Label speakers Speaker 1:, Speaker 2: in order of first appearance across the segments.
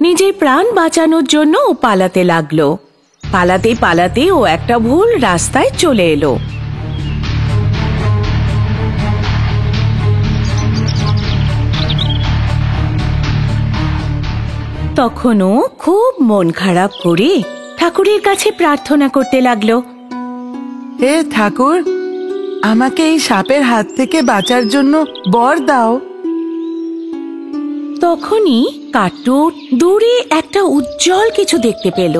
Speaker 1: নিজের প্রাণ বাঁচানোর জন্য ও পালাতে লাগলো। পালাতে পালাতে ও একটা ভুল রাস্তায় চলে এলো। তখনও খুব মন খারাপ করে ঠাকুরের কাছে প্রার্থনা করতে লাগলো।
Speaker 2: হে ঠাকুর, আমাকে এই সাপের হাত থেকে বাঁচার জন্য বর দাও।
Speaker 1: তখনই কাট্টু দূরে একটা উজ্জ্বল কিছু দেখতে পেল।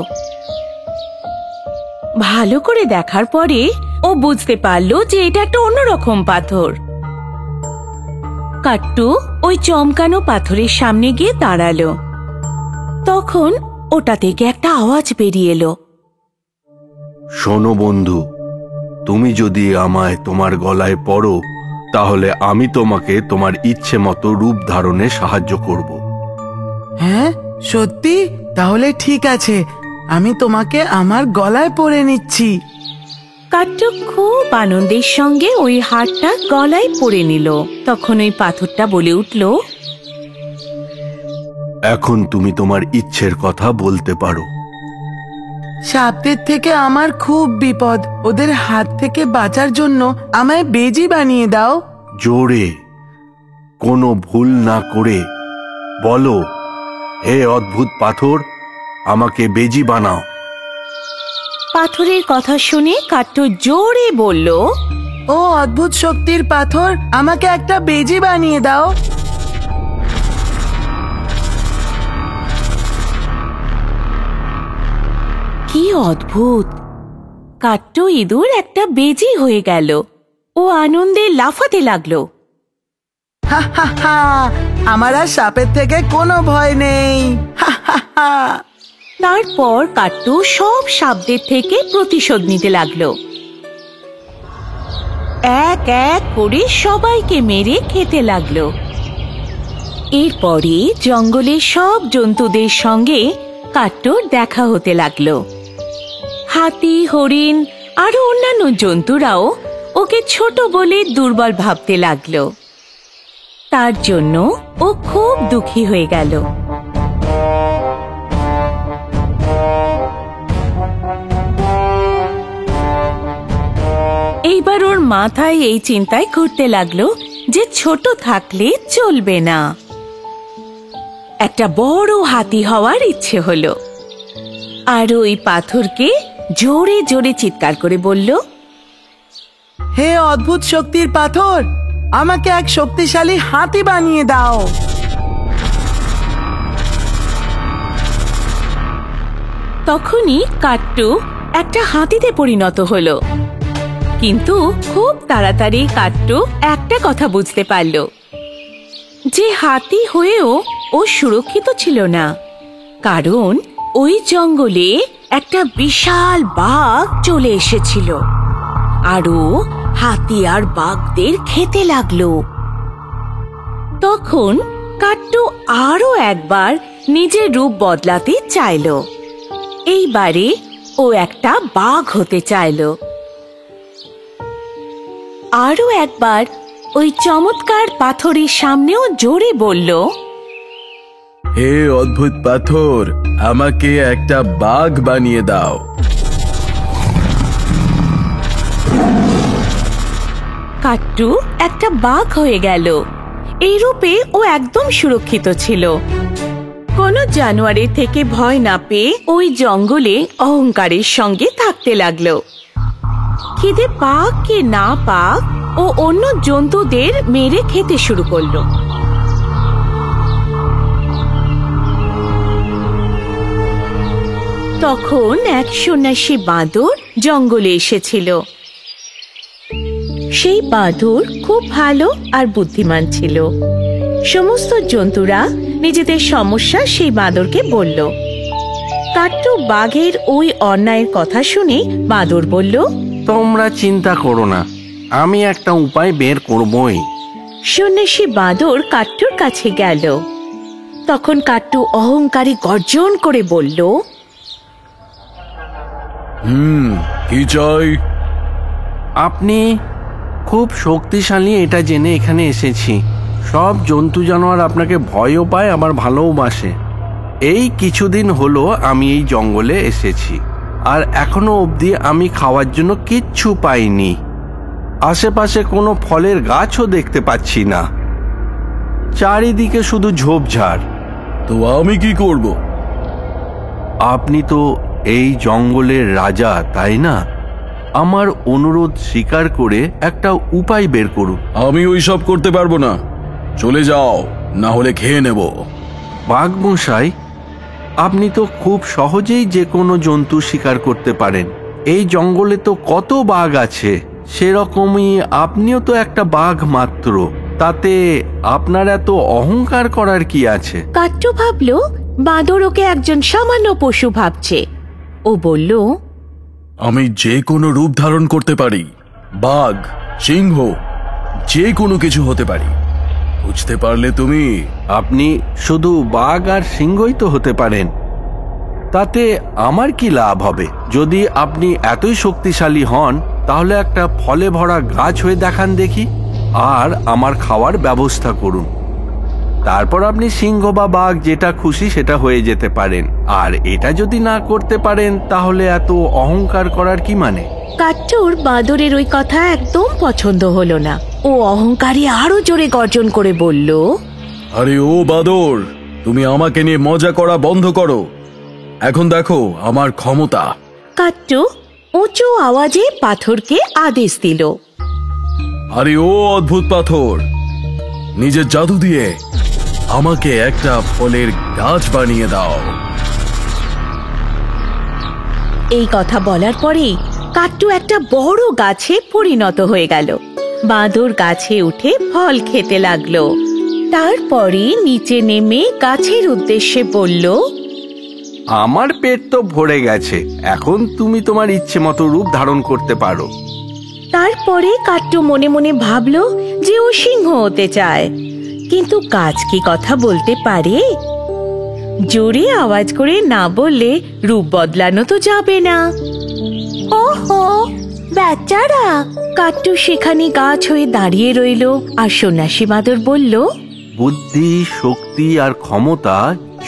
Speaker 1: ভালো করে দেখার পরে ও বুঝতে পারলো যে এটা একটা অন্যরকম পাথর। কাট্টু ওই চমকানো পাথরের সামনে গিয়ে দাঁড়ালো। তখন ওটা থেকে একটা আওয়াজ বেরিয়ে এলো।
Speaker 3: শোনো বন্ধু, তুমি যদি আমায় তোমার গলায় পড়ো তাহলে আমি তোমাকে তোমার ইচ্ছে মতো রূপ ধারণে সাহায্য করব।
Speaker 2: হ্যাঁ সত্যি? তাহলে ঠিক আছে, আমি তোমাকে আমার গলায় পরে নিচ্ছি।
Speaker 1: কাট্টু খুব আনন্দের সঙ্গে ওই হারটা গলায় পরে নিল। তখন ওই পাথরটা বলে উঠল,
Speaker 3: এখন তুমি তোমার ইচ্ছের কথা বলতে পারো।
Speaker 2: সাপদের থেকে আমার খুব বিপদ, ওদের হাত থেকে বাঁচার জন্য আমায় বেজি বানিয়ে দাও।
Speaker 3: জোরে, কোনো ভুল না করে বলো, হে অদ্ভুত পাথর, আমাকে বেজি বানাও।
Speaker 1: পাথরের কথা শুনে কাট্টু জোরে বলল,
Speaker 2: ও অদ্ভুত শক্তির পাথর, আমাকে একটা বেজি বানিয়ে দাও।
Speaker 1: কি অদ্ভুত! কাট্টু ইঁদুর একটা বেজি হয়ে গেল। ও আনন্দে লাফাতে লাগলো।
Speaker 2: হা হা হা, আমার আর সাপের থেকে কোনো ভয় নেই। হা হা হা।
Speaker 1: তারপর কাট্টু সব সাপদের থেকে প্রতিশোধ নিতে লাগলো। এক এক করে সবাইকে মেরে খেতে লাগলো। এরপরে জঙ্গলের সব জন্তুদের সঙ্গে কাট্টুর দেখা হতে লাগলো। হাতি, হরিণ আরো অন্যান্য জন্তুরাও ওকে ছোট বলে দুর্বল ভাবতে লাগলো। তার জন্য ও খুব দুঃখী হয়ে গেল। এইবার ওর মাথায় এই চিন্তায় ঘুরতে লাগলো যে ছোট থাকলে চলবে না। একটা বড় হাতি হওয়ার ইচ্ছে হলো। আর ওই পাথরকে জোরে জোরে চিৎকার করে বলল,
Speaker 2: হে অদ্ভুত শক্তির পাথর, আমাকে এক শক্তিশালী হাতি বানিয়ে দাও।
Speaker 1: তখনই কাট্টু একটা হাতিতে পরিণত হলো। কিন্তু খুব তাড়াতাড়ি কাট্টু একটা কথা বুঝতে পারল, যে হাতি হয়েও ও সুরক্ষিত ছিল না। কারণ ওই জঙ্গলে একটা বিশাল বাঘ চলে এসেছিল আর ও হাতি আর বাঘদের খেতে লাগলো। তখন কাট্টু আরো একবার নিজের রূপ বদলাতে চাইল। এইবারে ও একটা বাঘ হতে চাইল। আরো একবার ওই চমৎকার পাথরের সামনেও জোরে বলল,
Speaker 4: হে অদ্ভুত পাথর, আমাকে একটা বাঘ বানিয়ে দাও।
Speaker 1: কাট্টু একটা বাঘ হয়ে গেল। এই রূপে ও একদম সুরক্ষিত ছিল। কোনো জানোয়ারের থেকে ভয় না পেয়ে ওই জঙ্গলে অহংকারের সঙ্গে থাকতে লাগলো। খিদে পাক কি না পাক, ও অন্য জন্তুদের মেরে খেতে শুরু করলো। তখন এক সন্ন্যাসী বাঁদর জঙ্গলে এসেছিল। সেই বাঁদর খুব ভালো আর বুদ্ধিমান ছিল। সমস্ত জন্তুরা নিজেদের সমস্যা সেই বাঁদরকে বলল। কাট্টু বাঘের ওই অন্যায়ের কথা শুনে বাঁদর বলল,
Speaker 3: তোমরা চিন্তা করো না, আমি একটা উপায় বের করবই।
Speaker 1: সন্ন্যাসী বাঁদর কাট্টুর কাছে গেল। তখন কাট্টু অহংকারী গর্জন করে বলল,
Speaker 4: কি চাই?
Speaker 3: আপনি খুব শক্তিশালী এটা জেনে এখানে এসেছি। সব জন্তু জানোয়ার আপনাকে ভয়ও পায়, আবার ভালোবাসে। এই কিছুদিন হলো আমি এই জঙ্গলে এসেছি, আর এখনো অবধি আমি খাওয়ার জন্য কিচ্ছু পাইনি। আশেপাশে কোনো ফলের গাছও দেখতে পাচ্ছি না, চারিদিকে শুধু ঝোপঝাড়।
Speaker 4: তো আমি কি করব?
Speaker 3: আপনি তো এই জঙ্গলের রাজা, তাই না? আমার অনুরোধ স্বীকার করে একটা উপায় বের করুন।
Speaker 4: আমি ওইসব করতে পারবো না, চলে যাও, না হলে খেয়ে নেব।
Speaker 3: বাঘ মশাই, আপনি তো খুব সহজেই যে কোনো জন্তু শিকার করতে পারেন। এই জঙ্গলে তো কত বাঘ আছে, সেরকমই আপনিও তো একটা বাঘ মাত্র। তাতে আপনার এত অহংকার করার কি আছে?
Speaker 1: কাট্টু ভাবল বাঁদর ওকে একজন সামান্য পশু ভাবছে। ও বলল,
Speaker 4: আমি যে কোনো রূপ ধারণ করতে পারি, বাঘ, সিংহ, যে কোনো কিছু হতে পারি। বুঝতে পারলে তুমি?
Speaker 3: আপনি শুধু বাঘ আর সিংহই তো হতে পারেন, তাতে আমার কি লাভ হবে? যদি আপনি এতই শক্তিশালী হন, তাহলে একটা ফলে ভরা গাছ হয়ে দেখান দেখি, আর আমার খাওয়ার ব্যবস্থা করুন। তারপর আপনি সিংহ বা বাঘ যেটা খুশি সেটা হয়ে যেতে পারেন। আর এটা যদি না করতে পারেন, তাহলে এত অহংকার করার কি মানে?
Speaker 1: কাট্টুর বাঁদরের ওই কথা একদম পছন্দ হলো না। ও অহংকারে আরো জোরে গর্জন করে বলল,
Speaker 4: আরে ও বাদর, তুমি আমাকে নিয়ে মজা করা বন্ধ করো। এখন দেখো আমার ক্ষমতা।
Speaker 1: কাট্টু উঁচু আওয়াজে পাথরকে আদেশ দিল,
Speaker 4: আরে ও অদ্ভুত পাথর, নিজের জাদু দিয়ে আমাকে একটা ফলের গাছ বানিয়ে দাও।
Speaker 1: এই কথা বলার পরেই কাট্টু একটা বড় গাছে পরিণত হয়ে গেল। বাঁদর গাছে উঠে ফল খেতে লাগলো। তারপরে নিচে নেমে গাছের উদ্দেশ্যে বলল,
Speaker 3: আমার পেট তো ভরে গেছে, এখন তুমি তোমার ইচ্ছে মতো রূপ ধারণ করতে পারো।
Speaker 1: তারপরে কাট্টু মনে মনে ভাবলো যে ও সিংহ হতে চায়, কিন্তু গাছ কি কথা বলতে পারে? জোরে আওয়াজ করে না বললে রূপ বদলানো তো যাবে না। ওহো বেচারা! কাট্টু সেখানে গাছ হয়ে দাঁড়িয়ে রইল। আর সন্ন্যাসী বাঁদর বলল,
Speaker 3: বুদ্ধি, শক্তি আর ক্ষমতা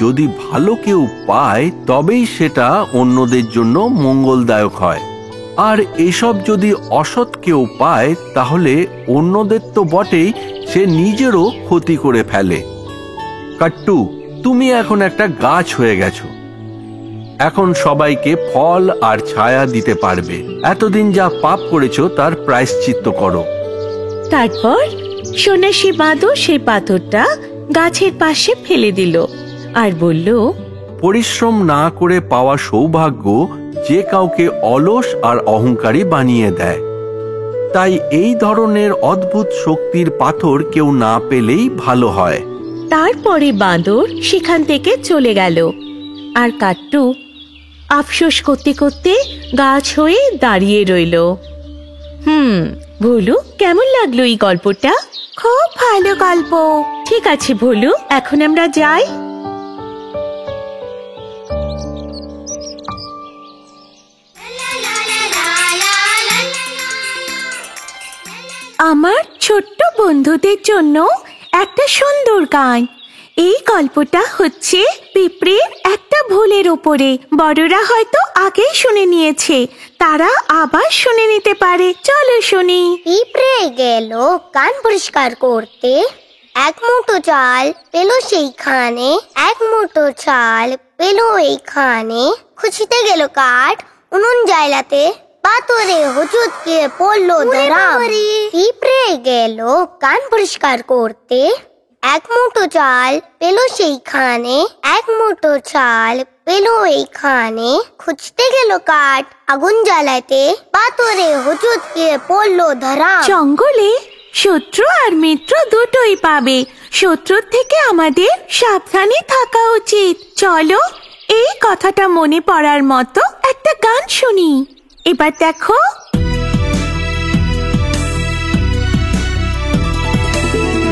Speaker 3: যদি ভালো কেউ পায়, তবেই সেটা অন্যদের জন্য মঙ্গলদায়ক হয়। আর এসব যদি অসৎ কেউ পায়, তাহলে অন্যদের তো বটেই, সে নিজেরও ক্ষতি করে ফেলে। কাট্টু, তুমি এখন একটা গাছ হয়ে গেছো। এখন সবাইকে ফল আর ছায়া দিতে পারবে। এতদিন যা পাপ করেছো তার প্রায়শ্চিত্ত করো।
Speaker 1: তারপর সন্ন্যাসী বাঁদর সেই পাথরটা গাছের পাশে ফেলে দিল আর বলল,
Speaker 3: পরিশ্রম না করে পাওয়া সৌভাগ্য যে কাউকে অলস আর অহংকারী বানিয়ে দেয়। তাই এই ধরনের অদ্ভুত শক্তির পাথর কেউ না পেলেই ভালো হয়।
Speaker 1: তারপরে বাঁদর সেখান থেকে চলে গেল। আর কাট্টু আফসোস করতে করতে গাছ হয়ে দাঁড়িয়ে রইল। ভোলু, কেমন লাগলো এই গল্পটা? খুব ভালো গল্প। ঠিক আছে ভোলু, এখন আমরা যাই। আমার ছোট্ট বন্ধুদের জন্য একটা সুন্দর গান। এই গল্পটা হচ্ছে পিঁপড়ের একটা ভুলের উপরে। বড়রা হয়তো আগেই শুনে নিয়েছে, তারা আবার শুনে নিতে পারে। চলো শুনি।
Speaker 5: পিঁপড়ে গেল কান পরিষ্কার করতে, এক মুঠো চাল পেল সেইখানে, এক মুঠো চাল পেল এইখানে। খুঁজতে গেল কাঠ উনুন জ্বালাতে, পাথরে হুচুটকে পড়লো ধরাম। পিঁপড়ে গেল কান পরিষ্কার করতে, এক মুঠো চাল পেল সেইখানে, এক মুঠো চাল পেল এইখানে। খুঁজতে গেল কাঠ আগুন জ্বালাতে, পাথরে হুচুটকে পড়লো ধরাম।
Speaker 1: জঙ্গলে শত্রু আর মিত্র দুটোই পাবে। শত্রুর থেকে আমাদের সাবধানে থাকা উচিত। চলো এই কথাটা মনে পড়ার মতো একটা গান শুনি। এবার দেখো।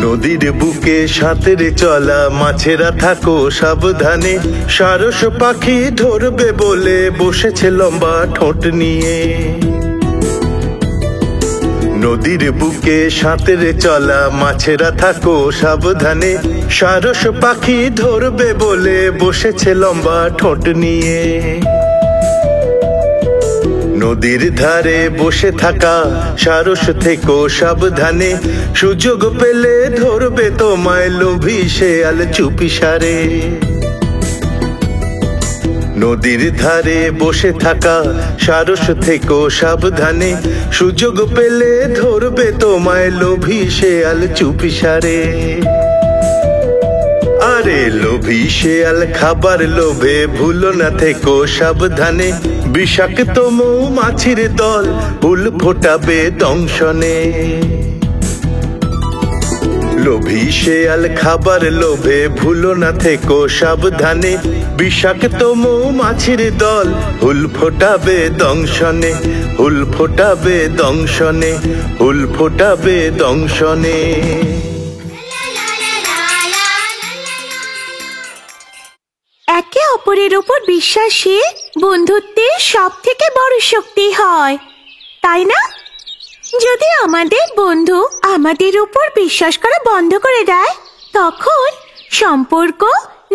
Speaker 6: নদীর বুকে সাঁতরে চলা মাছেরা থাকো সাবধানে, সারস পাখি ধরবে বলে বসেছে লম্বা ঠোঁট নিয়ে। নদীর বুকে সাঁতরে চলা মাছেরা থাকো সাবধানে, সারস পাখি ধরবে বলে বসেছে লম্বা ঠোঁট নিয়ে। নদীর ধারে বসে থাকা সারস থেকো সাবধানে, সুযোগ পেলে ধরবে তোমায় লোভী শেয়াল চুপিসারে। নদীর ধারে বসে থাকা সারস থেকো সাবধানে, সুযোগ পেলে ধরবে তোমায় লোভী শেয়াল চুপিসারে। আরে লোভী শেয়াল খাবার লোভে ভুলো না থেকো সাবধানে, বিষাক্ত মৌমাছির দল ফুল ফোটাবে দংশনে। লোভী শেয়াল খাবার লোভে ভুলো না থেকো সাবধানে, বিষাক্ত মৌমাছির দল হুল ফোটাবে দংশনে, হুল ফোটাবে দংশনে, হুল ফোটাবে দংশনে।
Speaker 1: একে অপরের উপর বিশ্বাসী বন্ধুত্বের সব থেকে বড় শক্তি হয়, তাই না? যদি আমাদের বন্ধু আমাদের উপর বিশ্বাস করা বন্ধ করে দেয়, তখন সম্পর্ক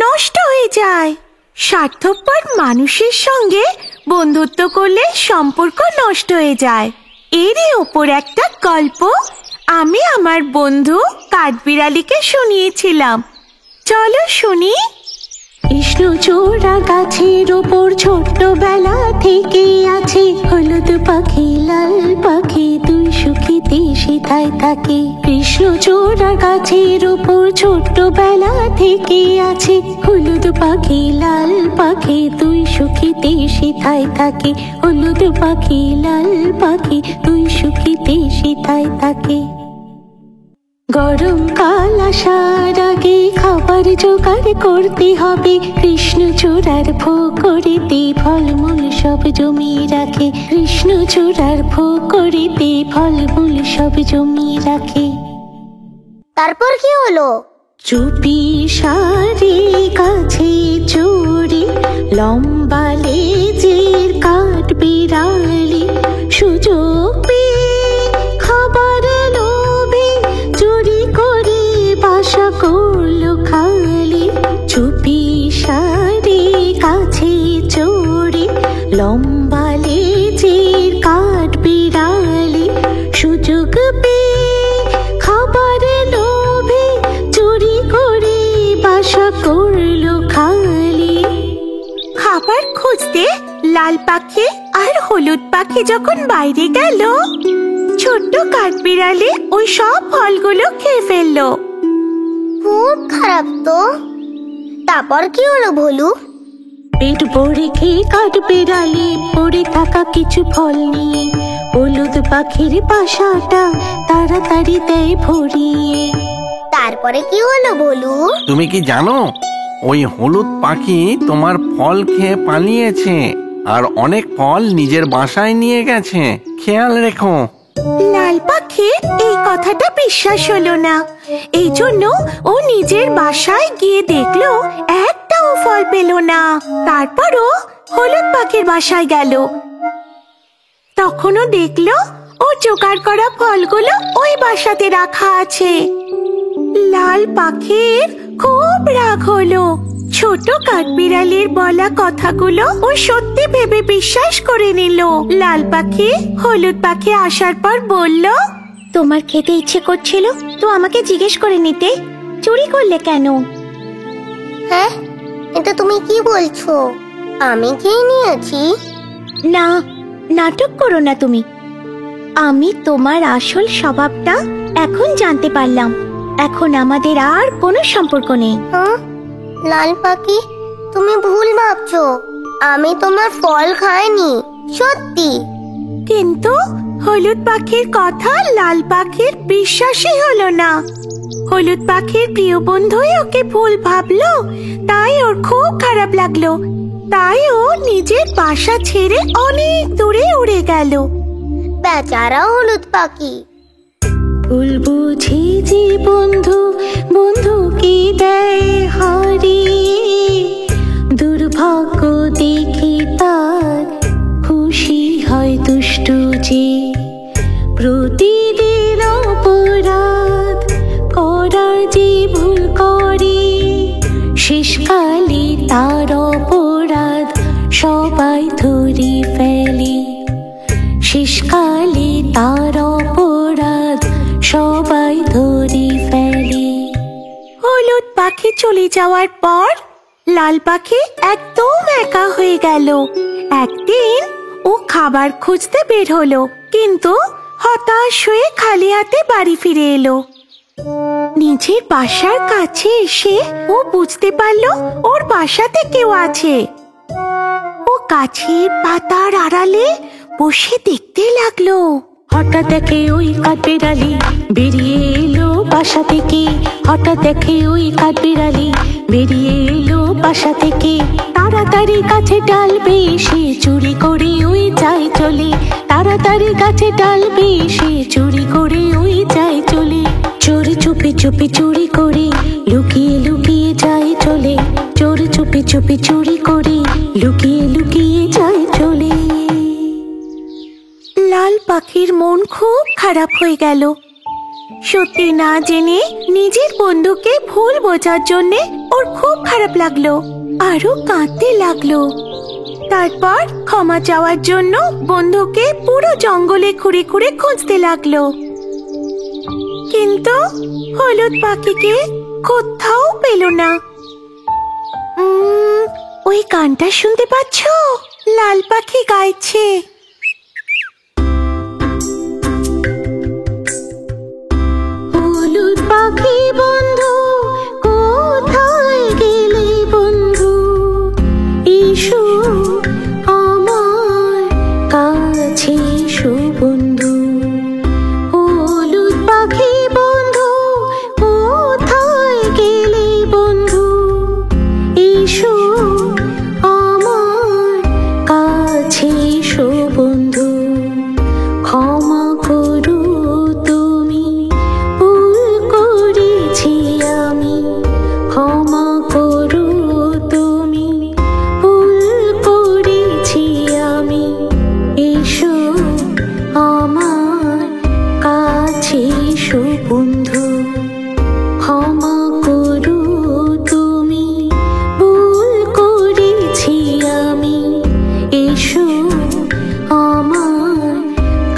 Speaker 1: নষ্ট হয়ে যায়। স্বার্থপর মানুষের সঙ্গে বন্ধুত্ব করলে সম্পর্ক নষ্ট হয়ে যায়। এরই ওপর একটা গল্প আমি আমার বন্ধু কাঠবিড়ালিকে শুনিয়েছিলাম। চলো শুনি। কৃষ্ণচূড়া গাছের ওপর ছোট্টবেলা থেকে আছে হলুদ পাখি লাল পাখি, দুই সুখীতে সেথায় থাকে। কৃষ্ণচূড়া গাছের ওপর ছোট্টবেলা থেকে আছে হলুদ পাখি লাল পাখি, দুই সুখীতে সেথায় থাকে। হলুদ পাখি লাল পাখি, দুই সুখীতে সেথায় থাকে। গরমকাল আসার আগে খাবার জোগাড় করতে হবে, কৃষ্ণচূড়ার ফোকরেতে ফলমূল সব জমিয়ে রাখে। কৃষ্ণচূড়ার ফোকরেতে ফলমূল সব জমিয়ে রাখে।
Speaker 5: তারপর কি হলো?
Speaker 1: চুপি সারে গাছে চড়ে লম্বা লেজের কাঠবিড়ালি, সুযোগ পেয়ে খাবার লোভে চুরি করে বাসা করলো খালি। চুপি সারে গাছে চড়ে লম্বা লেজের কাঠবিড়ালি, সুযোগ পেয়ে খাবার লোভে চুরি করে বাসা করলো খালি। খাবার খুঁজতে লাল পাখি আর হলুদ পাখি যখন বাইরে গেল, ছোট্ট কাঠবিড়ালি ওই সব ফলগুলো খেয়ে ফেললো।
Speaker 5: খুব খারাপ তো। তারপর কি হলো ভোলু?
Speaker 1: পেট ভরে খেয়ে কাঠবিড়ালি পড়ে থাকা কিছু ফল নিয়ে হলুদ পাখির বাসাটা তাড়াতাড়ি দেয় ভরিয়ে।
Speaker 5: তারপরে কি হলো ভোলু?
Speaker 3: তুমি কি জানো ওই হলুদ পাখি তোমার ফল খেয়ে পালিয়েছে আর অনেক ফল নিজের বাসায় নিয়ে গেছে, খেয়াল রেখো।
Speaker 1: লাল পাখির এই কথাটা বিশ্বাস হলো না, এই জন্য ও নিজের বাসায় গিয়ে দেখলো একটাও ফল পেল না। তারপরও হলুদ পাখির বাসায় গেল, তখনও দেখলো ও জোগাড় করা ফলগুলো ওই বাসাতে রাখা আছে। লাল পাখির খুব রাগ হলো। ছোট কাঠবিড়ালির বলা কথাগুলো ও সত্যি ভেবে বিশ্বাস করে নিল। লাল পাখি হলুদ পাখি আসার পর বলল, তোমার খেতে ইচ্ছে করছিল তো আমাকে জিজ্ঞেস করে নিতে, চুরি করলে কেন?
Speaker 5: হ্যাঁ, এটা তুমি কি বলছো? আমি খেয়ে নিয়েছি।
Speaker 1: না, নাটক করো না তুমি। আমি তোমার আসল স্বভাবটা এখন জানতে পারলাম। এখন আমাদের আর কোনো সম্পর্ক নেই।
Speaker 5: হ্যাঁ, লাল পাখি তুমি ভুল ভাবছো। আমি তোমার ফল খাইনি, সত্যি।
Speaker 1: কিন্তু হলুদ পাখির কথা লাল পাখির বিশ্বাসই হলো না। হলুদ পাখির প্রিয় বন্ধুই ওকে ভুল ভাবলো, তাই ওর খুব খারাপ লাগলো। তাই ও নিজের বাসা ছেড়ে অনেক দূরে উড়ে গেল।
Speaker 5: বেচারা হলুদ পাখি।
Speaker 1: ভুল বুঝি যে বন্ধু বন্ধুকে দেয় হারিয়ে, দুর্ভাগ্য দেখে তার খুশি হয় দুষ্টু যে। প্রতিদিন অপরাধ করার যে ভুল করে
Speaker 7: শেষকালে তার অপরাধ সবাই ধরে ফেলে, শেষকালে তার অপরাধ সবাই ধরে ফেলে।
Speaker 1: হলুদ পাখি চলে যাওয়ার পর লাল পাখি একদম একা হয়ে গেল। একদিন ও খাবার খুঁজতে বের হলো, কিন্তু হতাশ হয়ে খালি হাতে বাড়ি ফিরে এলো। নিজের বাসার কাছে এসে ও বুঝতে পারলো ওর বাসাতে কেউ আছে। ও গাছের পাতার আড়ালে বসে দেখতে লাগলো।
Speaker 7: হঠাৎ দেখে ওই কাঠবিড়ালি বেরিয়ে এলো বাসা থেকে, হঠাৎ দেখে ওই কাঠবিড়ালি বেরিয়ে এলো বাসা থেকে। তাড়াতাড়ি গাছে ডাল বেয়ে চুরি করে ওই যায় চলে, তাড়াতাড়ি গাছে ডাল বেয়ে চুরি করে ওই যায় চলে। চোর চুপি চুপি চুরি করে লুকিয়ে লুকিয়ে যায় চলে, চোর চুপি চুপি চুরি করে লুকিয়ে লুকিয়ে যায় চলে।
Speaker 1: লাল পাখির মন খুব খারাপ হয়ে গেল। সত্যি না জেনে নিজের বন্ধুকে ভুল বোঝার জন্য ওর খুব খারাপ লাগলো, আরো কাঁদতে লাগলো। তারপর ক্ষমা চাওয়ার জন্য বন্ধুকে পুরো জঙ্গলে ঘুরে ঘুরে খুঁজতে লাগলো, কিন্তু হলুদ পাখিকে কোথাও পেল না। ওই গানটা শুনতে পাচ্ছ? লাল পাখি গাইছে।
Speaker 7: হলুদ পাখি বন্ধু কোথায় গেলে বন্ধু, এসো আমার কাছে এসো বন্ধু। হলুদ পাখি বন্ধু কোথায় গেলে বন্ধু, এসো আমার কাছে এসো বন্ধু। ক্ষমা করো তুমি ভুল করেছি আমি, ক্ষমা করো তুমি ভুল করেছি আমি। এসো আমার কাছে এসো বন্ধু। ক্ষমা করো তুমি ভুল করেছি আমি, এসো আমার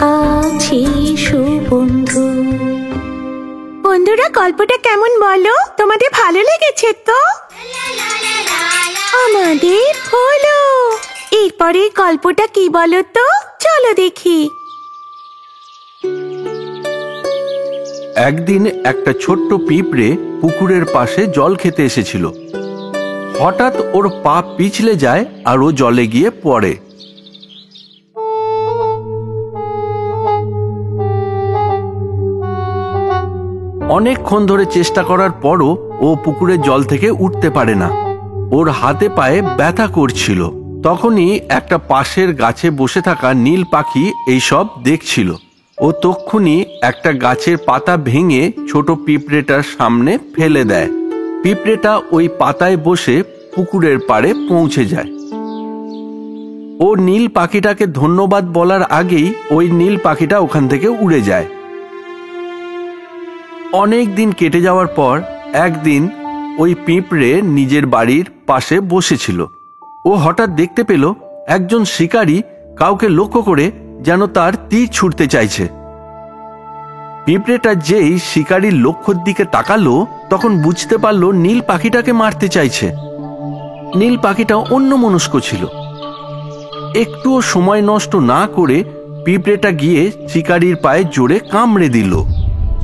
Speaker 7: কাছে এসো বন্ধু।
Speaker 1: বন্ধুরা, গল্পটা কেমন বলো? তোমাদের ভালো লেগেছে তো? আমাদের হলো। এরপরে গল্পটা কি বলো তো? চলো দেখি।
Speaker 3: একদিন একটা ছোট্ট পিঁপড়ে পুকুরের পাশে জল খেতে এসেছিল। হঠাৎ ওর পা পিছলে যায় আর ও জলে গিয়ে পড়ে। অনেকক্ষণ ধরে চেষ্টা করার পরও ও পুকুরের জল থেকে উঠতে পারে না। ওর হাতে পায়ে ব্যথা করছিল। তখনই একটা পাশের গাছে বসে থাকা নীল পাখি এইসব দেখছিল। ও তক্ষুনি একটা গাছের পাতা ভেঙে ছোট পিঁপড়েটার সামনে ফেলে দেয়। পিঁপড়েটা ওই পাতায় বসে পুকুরের পাড়ে পৌঁছে যায়। ও নীল পাখিটাকে ধন্যবাদ বলার আগেই ওই নীল পাখিটা ওখান থেকে উড়ে যায়। অনেক দিন কেটে যাওয়ার পর একদিন ওই পিঁপড়ে নিজের বাড়ির পাশে বসেছিল। ও হঠাৎ দেখতে পেল একজন শিকারী কাউকে লক্ষ্য করে যেন তার তীর ছুঁড়তে চাইছে। পিঁপড়েটা যেই শিকারীর লক্ষ্যের দিকে তাকালো, তখন বুঝতে পারলো নীল পাখিটাকে মারতে চাইছে। নীল পাখিটা অন্যমনস্ক ছিল। একটুও সময় নষ্ট না করে পিঁপড়েটা গিয়ে শিকারীর পায়ে জোরে কামড়ে দিল।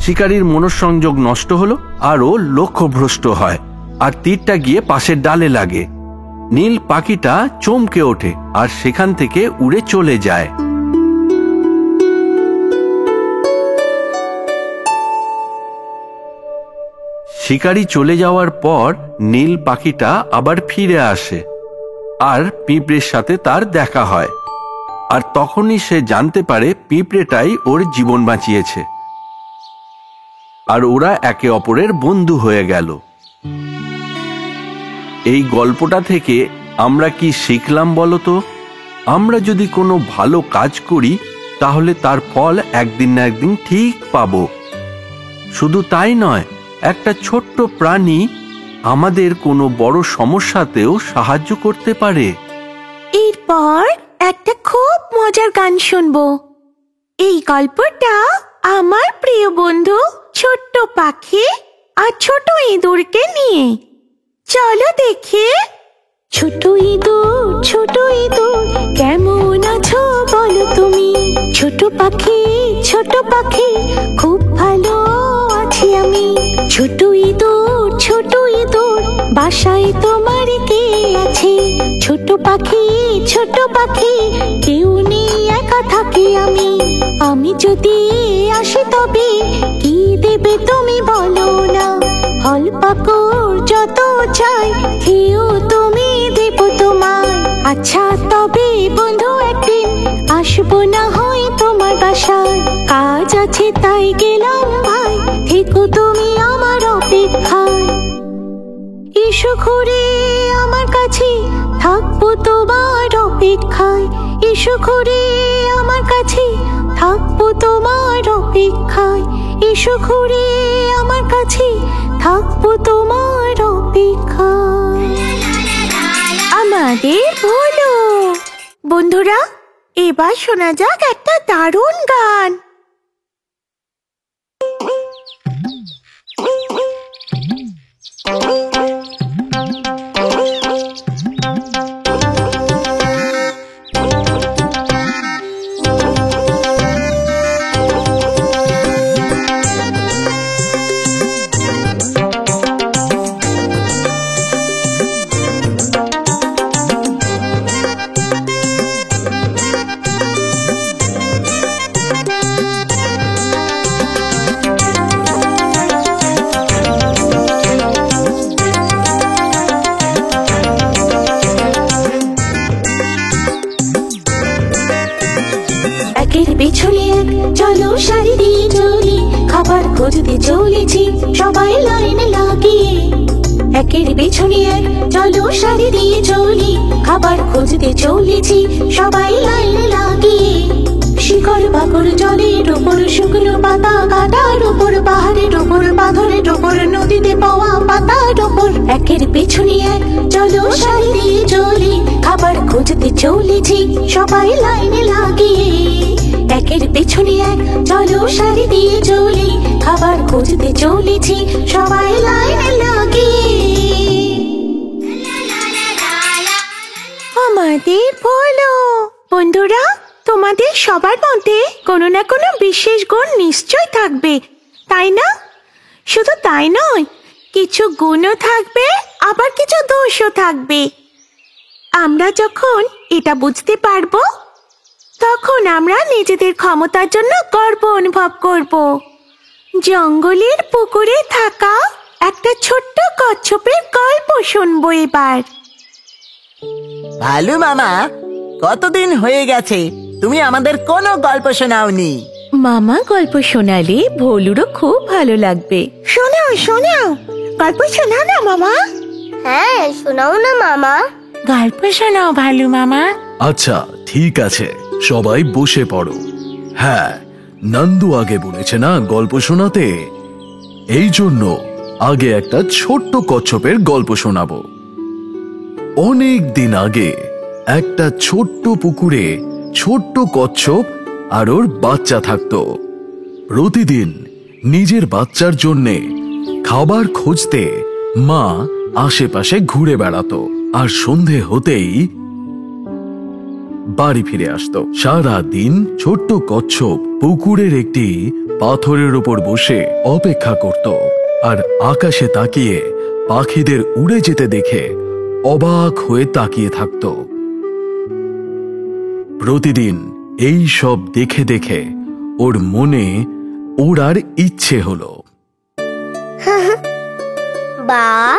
Speaker 3: শিকারীর মনঃসংযোগ নষ্ট হলো আর ও লক্ষ্যভ্রষ্ট হয়, আর তীরটা গিয়ে পাশের ডালে লাগে। নীল পাখিটা চমকে ওঠে আর সেখান থেকে উড়ে চলে যায়। শিকারী চলে যাওয়ার পর নীল পাখিটা আবার ফিরে আসে আর পিঁপড়ের সাথে তার দেখা হয়। আর তখনই সে জানতে পারে পিঁপড়েটাই ওর জীবন বাঁচিয়েছে, আর ওরা একে অপরের বন্ধু হয়ে গেল। এই গল্পটা থেকে আমরা কি শিখলাম বলো তো? আমরা যদি কোনো ভালো কাজ করি তাহলে তার ফল একদিন না একদিন ঠিক পাবো। শুধু তাই নয়, একটা ছোট্ট প্রাণী আমাদের কোনো বড় সমস্যাতেও সাহায্য করতে পারে।
Speaker 1: এরপর একটা খুব মজার গান শুনবো। এই গল্পটা আমার প্রিয় বন্ধু ছোট্ট পাখি আর ছোট ইঁদুরকে নিয়ে। চলো দেখি।
Speaker 7: ছোট ইঁদুর কেমন আছো বলো তুমি? ছোট পাখি খুব ভালো আছি আমি। ছোট ইঁদুর বাসায় তোমার কে আছে? ছোট পাখি কেউ নেই, একা থাকি আমি। আমি যদি আসি তবে কি দেবে তুমি বলো না? ফল পাকড় যত চাই খেয়েও তুমি দেব তোমায়। আচ্ছা তবে বন্ধু একদিন আসবো না হয় তোমার বাসায়। কাজ আছে তাই গেলাম ভাই, থেকো তুমি আমার অপেক্ষায়। এসো ঘুরে আমার কাছে, থাকবো তোমার অপেক্ষায়। এসো ঘুরে আমার কাছে, থাকবো তোমার অপেক্ষায়। এসো ঘুরে আমার কাছে, থাকবো তোমার অপেক্ষায়।
Speaker 1: আমাদের ভোলো। বন্ধুরা, এবার শোনা যাক একটা দারুণ গান।
Speaker 7: একের পেছনে এক চলো সারি দিয়ে চলি, খাবার খুঁজতে চলেছি সবাই লাইনে লাগিয়ে। একের পেছনে এক চলো সারি দিয়ে চলি, খাবার খুঁজতে চলেছি সবাই লাইনে লাগিয়ে। শিকড় বাকড় জলের ওপর, শুকনো পাতা কাটার ওপর, পাহাড়ের ওপর, পাথরের ওপর, নদীতে পাওয়া পাতার ওপর। একের পেছনে এক চলো সারি দিয়ে চলি, খাবার খুঁজতে চলেছি সবাই লাইনে লাগিয়ে। একের পেছনে এক চলো সারি দিয়ে চলি, খাবার খুঁজতে চলেছি সবাই লাইনে লাগিয়ে।
Speaker 1: আমাদের ভোলো। বন্ধুরা, তোমাদের সবার মধ্যে কোনো না কোনো বিশেষ গুণ নিশ্চয় থাকবে, তাই না? শুধু তাই নয়, কিছু গুণও থাকবে, আবার কিছু দোষও থাকবে। আমরা যখন এটা বুঝতে পারবো, তখন আমরা নিজেদের ক্ষমতার জন্য গর্ব অনুভব করব। জঙ্গলের পুকুরে থাকা একটা ছোট্ট কচ্ছপের গল্প শুনবো এবার।
Speaker 8: ভালু মামা, কতদিন হয়ে গেছে তুমি আমাদের কোনো গল্প শোনাওনি।
Speaker 1: মামা গল্প শোনালে ভোলুরও খুব ভালো লাগবে। শোনাও শোনাও, গল্প শোনাও না মামা।
Speaker 5: হ্যাঁ, শোনাও না মামা।
Speaker 1: গল্প শোনাও ভালু মামা।
Speaker 4: আচ্ছা ঠিক আছে, সবাই বসে পড়ো। হ্যাঁ, নন্দু আগে বলেছে না গল্প শোনাতে, এই জন্য আগে একটা ছোট্ট কচ্ছপের গল্প শোনাবো। অনেক দিন আগে একটা ছোট্ট পুকুরে ছোট্ট কচ্ছপ আর ওর বাচ্চা থাকতো। প্রতিদিন নিজের বাচ্চার জন্যে খাবার খুঁজতে মা আশেপাশে ঘুরে বেড়াতো, আর সন্ধে হতেই বাড়ি ফিরে আসতো। সারা দিন ছোট্ট কচ্ছপ পুকুরের একটি পাথরের উপর বসে অপেক্ষা করত, আর আকাশে তাকিয়ে পাখিদের উড়ে যেতে দেখে অবাক হয়ে তাকিয়ে থাকত। প্রতিদিন এই সব দেখে দেখে ওর মনে ওড়ার ইচ্ছে হলো।
Speaker 5: বাহ,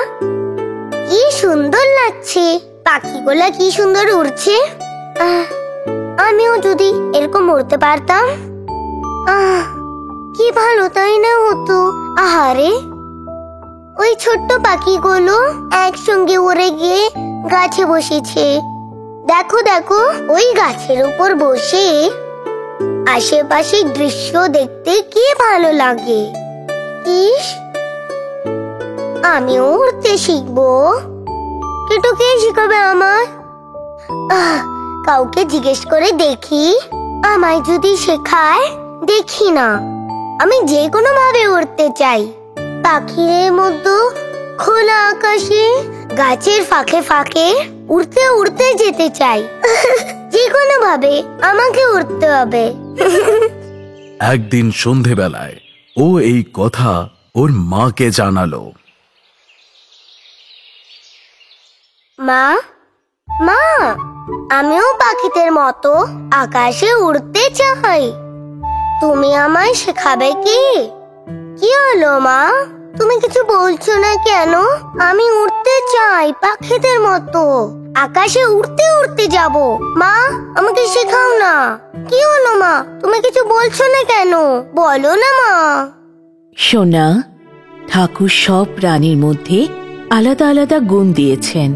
Speaker 5: কি সুন্দর লাগছে, পাখিগুলা কি সুন্দর উড়ছে। আমিও যদি এরকম উড়তে পারতাম, কি ভালো তাই না হতো। আহারে, ওই ছোট্ট পাখিগুলো একসঙ্গে উড়ে গিয়ে গাছে বসেছে। দেখো দেখো, ওই গাছের উপর বসে আশেপাশের দৃশ্য দেখতে কি ভালো লাগে। ইস, আমিও উড়তে শিখবো। কিন্তু কে শিখাবে আমায়? কাউকে জিজ্ঞেস করে দেখি। আমায় যদি শেখায়, দেখি না। আমি যে কোনো ভাবে উড়তে চাই। পাখির মধ্যে, খোলা আকাশে, গাছের ফাঁকে ফাঁকে উড়তে উড়তে যেতে চাই। যে কোনো ভাবে আমাকে উড়তে হবে।
Speaker 4: একদিন সন্ধেবেলায় ও এই কথা ওর মাকে জানালো।
Speaker 5: মা, মা, আমিও পাখিদের মতো আকাশে উড়তে চাই। তুমি আমায় শেখাবে কি? কি হলো মা, তুমি কিছু বলছো না কেন? আমি উড়তে চাই পাখিদের মতো, আকাশে উড়তে উড়তে যাব। মা, আমাকে শেখাও না। কি হলো মা, তুমি কিছু বলছো না কেন? বলো না মা।
Speaker 7: সোনা, ঠাকুর সব প্রাণীর মধ্যে আলাদা আলাদা গুণ দিয়েছেন।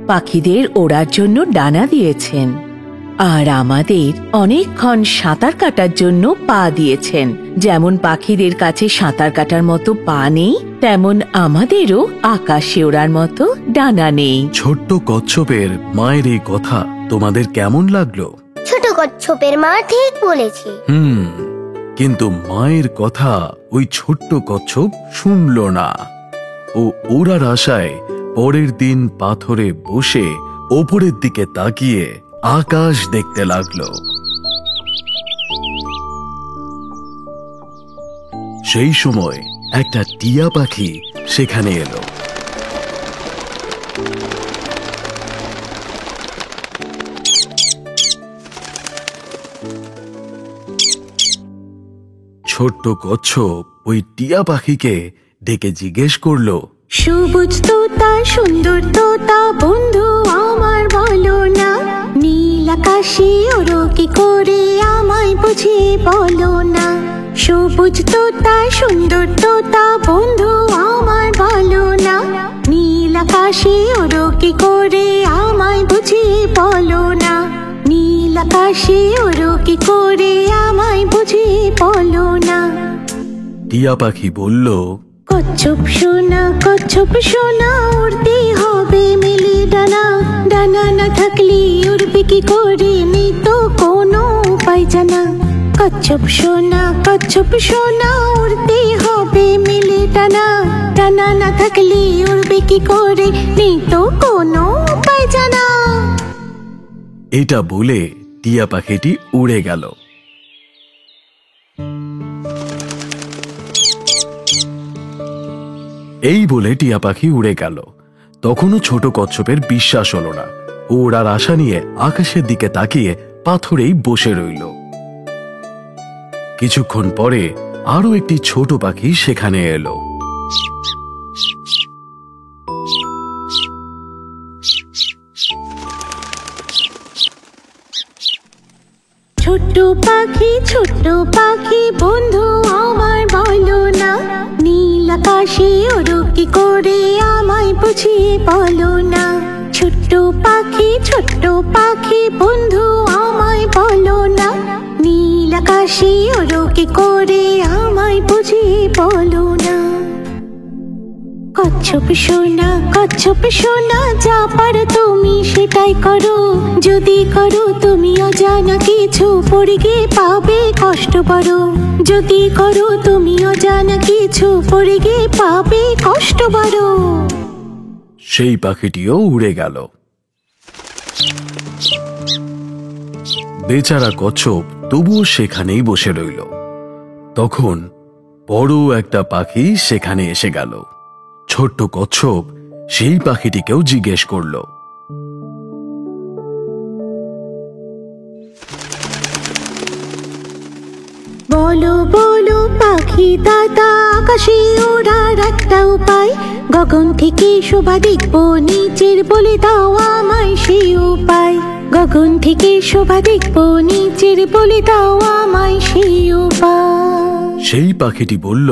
Speaker 7: পাখিদের ওড়ার জন্য ডানা দিয়েছেন, আর আমাদের অনেকক্ষণ সাঁতার কাটার জন্য পা দিয়েছেন। যেমন পাখিদের কাছে সাঁতার কাটার মতো পা নেই, তেমন আমাদেরও আকাশে ওড়ার মতো ডানা নেই।
Speaker 4: ছোট্ট কচ্ছপের মায়ের এই কথা তোমাদের কেমন লাগলো?
Speaker 5: ছোট কচ্ছপের মা ঠিক বলেছে।
Speaker 4: কিন্তু মায়ের কথা ওই ছোট্ট কচ্ছপ শুনলো না। ও ওড়ার আশায় পরের দিন পাথরে বসে ওপরের দিকে তাকিয়ে আকাশ দেখতে লাগলো। সেই সময় একটা টিয়া পাখি সেখানে এলো। ছোট্ট কচ্ছপ ওই টিয়া পাখিকে ডেকে জিজ্ঞেস করলো,
Speaker 7: সবুজ তোতা, সুন্দর তোতা, বন্ধু আমার বলো না, নীল আকাশে ওড়ো কি করে আমায় বুঝিয়ে বলো না। সবুজ তোতা, সুন্দর তোতা, বন্ধু আমার বলো না, নীল আকাশে ওড়ো কি করে আমায় বুঝিয়ে বলো না। নীল আকাশে ওড়ো কি করে আমায় বুঝিয়ে বলো না।
Speaker 4: টিয়া পাখি বলল,
Speaker 7: কচ্ছপ সোনা, কচ্ছপ সোনা, উড়তে হবে মেলে ডানা। ডানা না থাকলে উড়বে কি করে, নেই তো কোনো উপায় জানা। কচ্ছপ সোনা, কচ্ছপ সোনা, উড়তে হবে মেলে ডানা। ডানা না থাকলে উড়বে কি করে, নেই তো কোনো উপায় জানা।
Speaker 4: এটা বলে টিয়া পাখিটি উড়ে গেল। এই বলে টিয়া পাখি উড়ে গেল। তখনও ছোট কচ্ছপের বিশ্বাস হলো না। ও ওড়ার আশা নিয়ে আকাশের দিকে তাকিয়ে পাথরেই বসে রইল। কিছুক্ষণ পরে আরো একটি ছোট পাখি সেখানে এলো।
Speaker 7: ছোট্ট পাখি, ছোট্ট পাখি, বন্ধু আমার বলো না, নীল আকাশে ওড়ো কি করে আমায় বুঝিয়ে বলো না। ছোট্ট পাখি, ছোট্ট পাখি, বন্ধু আমায় বলো না, নীল আকাশে ওড়ো কি করে আমায় বুঝিয়ে বলো না। কচ্ছপ সোনা, কচ্ছপ সোনা, যা পারো তুমি সেটাই করো। যদি করো তুমি অজানা কিছু, পড়ে গিয়ে পাবে কষ্ট বড়। যদি করো তুমি অজানা কিছু, পড়ে গিয়ে পাবে কষ্ট বড়।
Speaker 4: সেই পাখিটিও উড়ে গেল। বেচারা কচ্ছপ তবুও সেখানেই বসে রইল। তখন বড় একটা পাখি সেখানে এসে গেল। ছোট্ট কচ্ছপ সেই পাখিটিকেও জিজ্ঞেস করল,
Speaker 7: বলো বলো পাখি দাদা, আকাশে ওড়ার একটা উপায়। গগন থেকে শোভা দেখবো নিচের, বলে দাও আমায় সেই উপায়। গগন থেকে শোভা দেখবো নিচের, বলে দাও আমায় সেই উপায়।
Speaker 4: সেই পাখিটি বলল,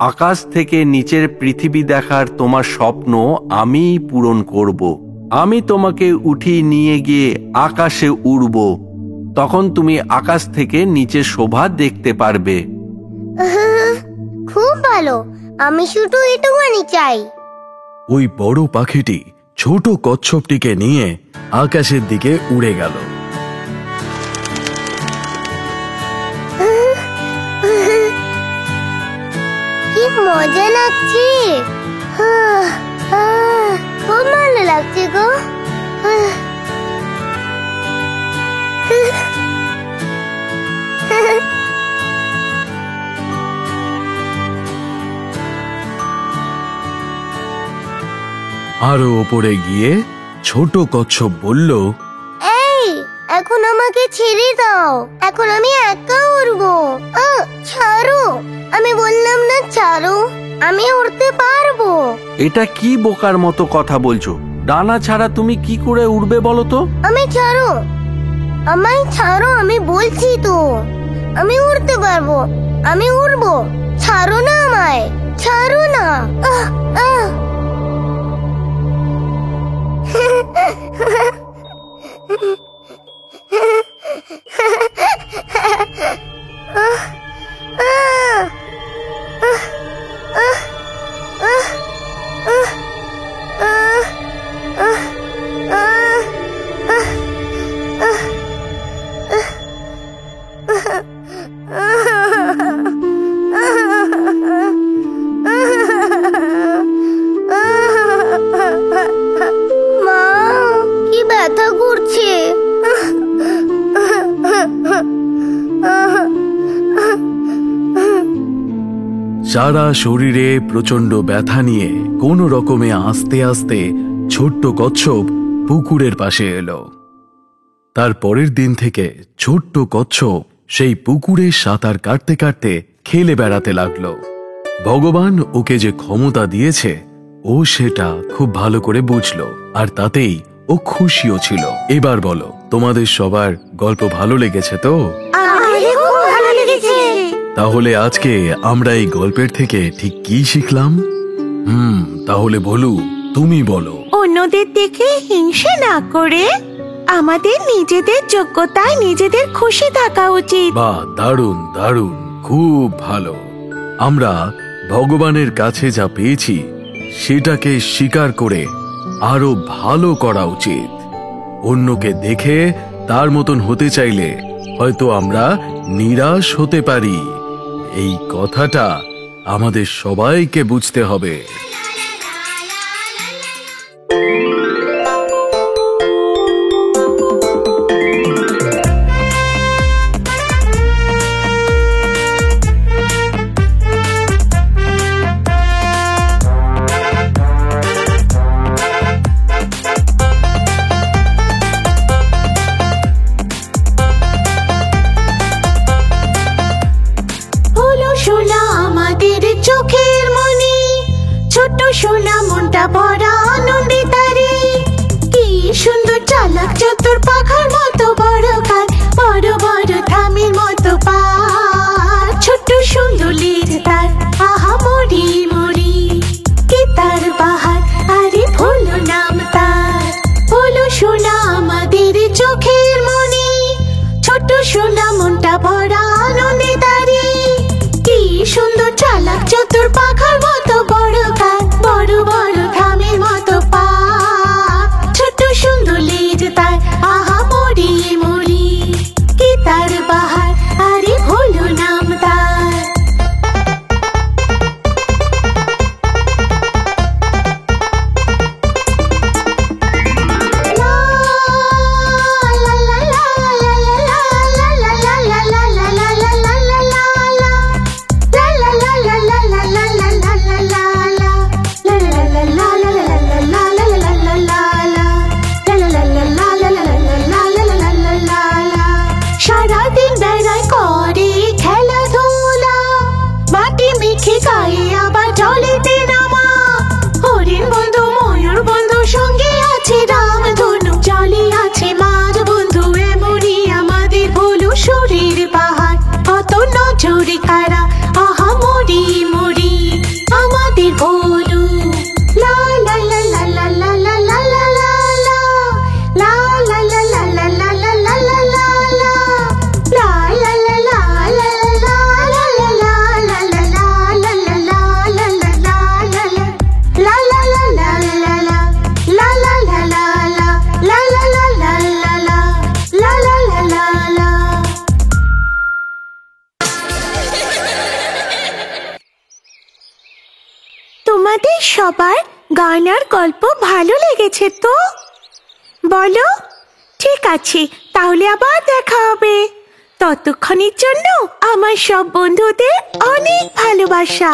Speaker 3: আকাশ থেকে নিচের পৃথিবী দেখার তোমার স্বপ্ন আমিই পূরণ করব। আমি তোমাকে উঠিয়ে নিয়ে গিয়ে আকাশে উড়ব। তখন তুমি আকাশ থেকে নিচে শোভা দেখতে পারবে।
Speaker 5: খুব ভালো, আমি শুধু এটুকুনি চাই।
Speaker 4: ওই বড় পাখিটি ছোট কচ্ছপটিকে নিয়ে আকাশের দিকে উড়ে গেল।
Speaker 5: কি মজা লাগছে, খুব ভালো লাগছে গো।
Speaker 4: আরো ওপরে গিয়ে ছোট কচ্ছপ বলল,
Speaker 5: এই, এখন আমাকে ছেড়ে দাও, এখন আমি একা উড়বো। ছাড়ো, আমি বললাম না ছাড়ো, আমি উড়তে পারবো।
Speaker 3: এটা কি বোকার মতো কথা বলছো? ডানা ছাড়া তুমি কি করে উড়বে বলো তো?
Speaker 5: আমি ছাড়ো, আমায় ছাড়ো, আমি বলছি তো আমি উড়তে পারবো, আমি উড়বো। ছাড়ো না আমায়, ছাড়ো না। মা, কি ব্যথা করছে।
Speaker 4: সারা শরীরে প্রচন্ড ব্যথা নিয়ে কোন রকমে আস্তে আস্তে ছোট্ট কচ্ছপ পুকুরের পাশে এলো। তার পরের দিন থেকে ছোট্ট কচ্ছপ সেই পুকুরে সাঁতার কাটতে কাটতে খেলে বেড়াতে লাগলো। ভগবান ওকে যে ক্ষমতা দিয়েছে ও সেটা খুব ভালো করে বুঝলো, আর তাতেই ও খুশিও ছিল। এবার বলো, তোমাদের সবার গল্প ভালো লেগেছে তো?
Speaker 1: খুব ভালো লেগেছে।
Speaker 4: তাহলে আজকে আমরা এই গল্পের থেকে ঠিক কি শিখলাম? তাহলে বলু, তুমি বলো।
Speaker 1: অন্যদের দেখে হিংসে না করে আমাদের নিজেদের যোগ্যতায় নিজেদের খুশি থাকা উচিত।
Speaker 4: বাহ, দারুণ দারুণ, খুব ভালো। আমরা ভগবানের কাছে যা পেয়েছি সেটাকে স্বীকার করে আরো ভালো করা উচিত। অন্যকে দেখে তার মতন হতে চাইলে হয়তো আমরা নিরাশ হতে পারি। এই কথাটা আমাদের সবাইকে বুঝতে হবে।
Speaker 7: সোনা আমাদের চোখের মনি, ছোট্ট সোনা মনটা ভরা আনন্দে তারে। কি সুন্দর চালাক চতুর পাখার মতো বড় কান, বড় বড় থামের মতো পা, ছোট্ট সুন্দর লেজ তার, আহা মরি মরি। কে তার বাহার, আরে ভোলো নাম তার। ভোলো সোনা আমাদের চোখের মনি, ছোট্ট সোনা মনটা ভরা আনন্দে তারে। কি সুন্দর চালাক চতুর পাখার মতো বড় কান, বড় বড় থামের মতো পা, ছোট্ট সুন্দর লেজ তার,
Speaker 1: তোমাদের সবার গান আর গল্প ভালো লেগেছে তো বলো। ঠিক আছে, তাহলে আবার দেখা হবে। ততক্ষণের জন্য আমার সব বন্ধুদের অনেক ভালোবাসা।